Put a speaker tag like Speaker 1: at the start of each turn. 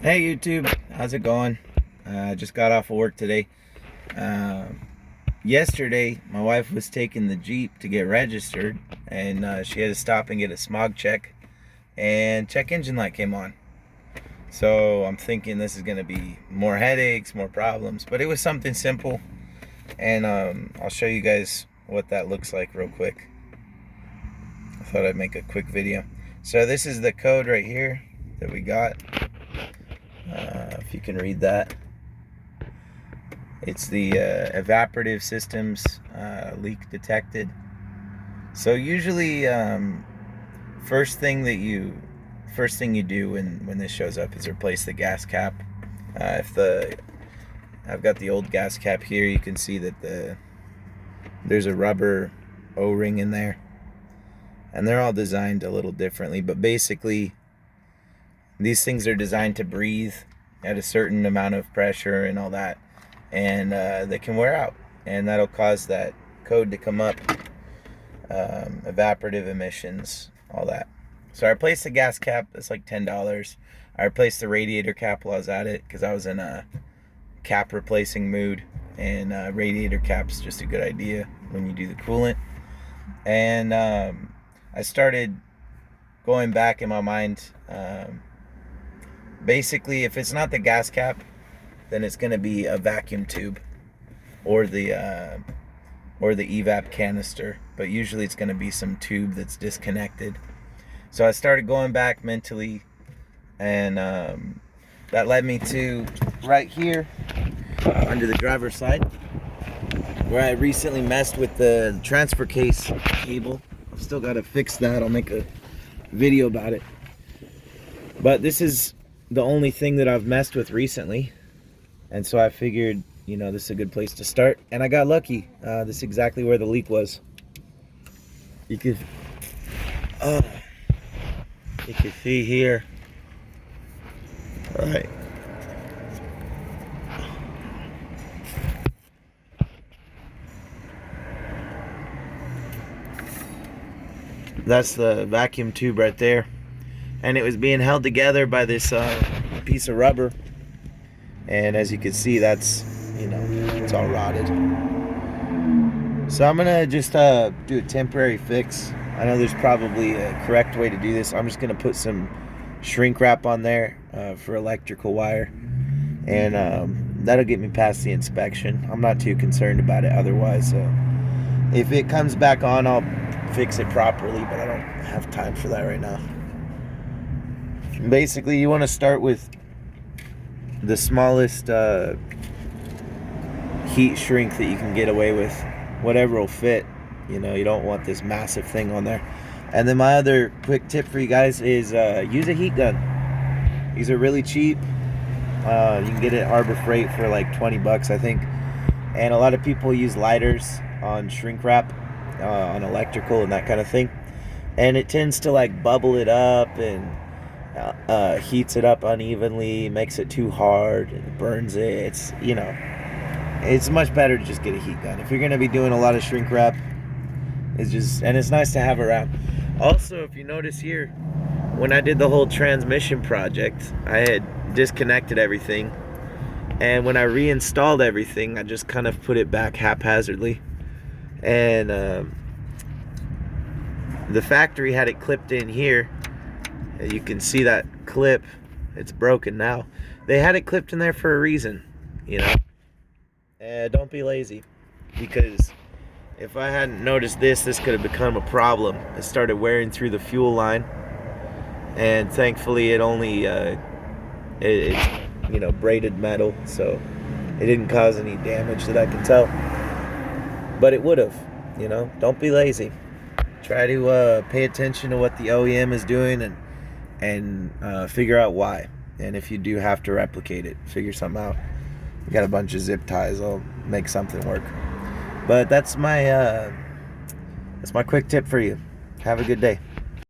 Speaker 1: Hey YouTube, how's it going? Just got off of work today. Yesterday, my wife was taking the Jeep to get registered, and she had to stop and get a smog check, and check engine light came on. So I'm thinking this is going to be more headaches, more problems, but it was something simple, and I'll show you guys what that looks like real quick. I thought I'd make a quick video. So this is the code right here that we got. If you can read that. It's the evaporative systems leak detected. So usually, first thing you do when this shows up is replace the gas cap. I've got the old gas cap here, you can see that there's a rubber O-ring in there, and they're all designed a little differently. But basically, these things are designed to breathe at a certain amount of pressure and all that, and they can wear out, and that'll cause that code to come up, evaporative emissions, all that. So I replaced the gas cap. That's like $10. I replaced the radiator cap while I was at it because I was in a cap replacing mood, and radiator cap's just a good idea when you do the coolant. And I started going back in my mind. Basically, if it's not the gas cap, then it's going to be a vacuum tube or the evap canister. But usually it's going to be some tube that's disconnected. So I started going back mentally, and that led me to right here under the driver's side, where I recently messed with the transfer case cable. I've still got to fix that. I'll make a video about it. But this is the only thing that I've messed with recently, and so I figured, this is a good place to start. And I got lucky. This is exactly where the leak was. You can see here. All right. That's the vacuum tube right there. And it was being held together by this piece of rubber, and as you can see, that's it's all rotted. So I'm gonna just do a temporary fix. I know there's probably a correct way to do this. I'm just gonna put some shrink wrap on there for electrical wire, and that'll get me past the inspection. I'm not too concerned about it otherwise. If it comes back on, I'll fix it properly, but I don't have time for that right now. Basically, you want to start with the smallest heat shrink that you can get away with, whatever will fit. You don't want this massive thing on there. And then my other quick tip for you guys is use a heat gun. These are really cheap. You can get it at Harbor Freight for like 20 bucks, I think. And a lot of people use lighters on shrink wrap, on electrical and that kind of thing, and it tends to like bubble it up and heats it up unevenly, makes it too hard, and it burns it. It's much better to just get a heat gun if you're going to be doing a lot of shrink wrap. It's nice to have around. Also, if you notice here, when I did the whole transmission project, I had disconnected everything, and when I reinstalled everything, I just kind of put it back haphazardly, and the factory had it clipped in here. You can see that clip. It's broken now. They had it clipped in there for a reason, don't be lazy, because if I hadn't noticed this could have become a problem. It started wearing through the fuel line, and thankfully it only it's braided metal, so it didn't cause any damage that I can tell. But it would have. Don't be lazy. Try to pay attention to what the OEM is doing, and figure out why. And if you do have to replicate it, figure something out. I got a bunch of zip ties. I'll make something work. But that's my quick tip for you. Have a good day.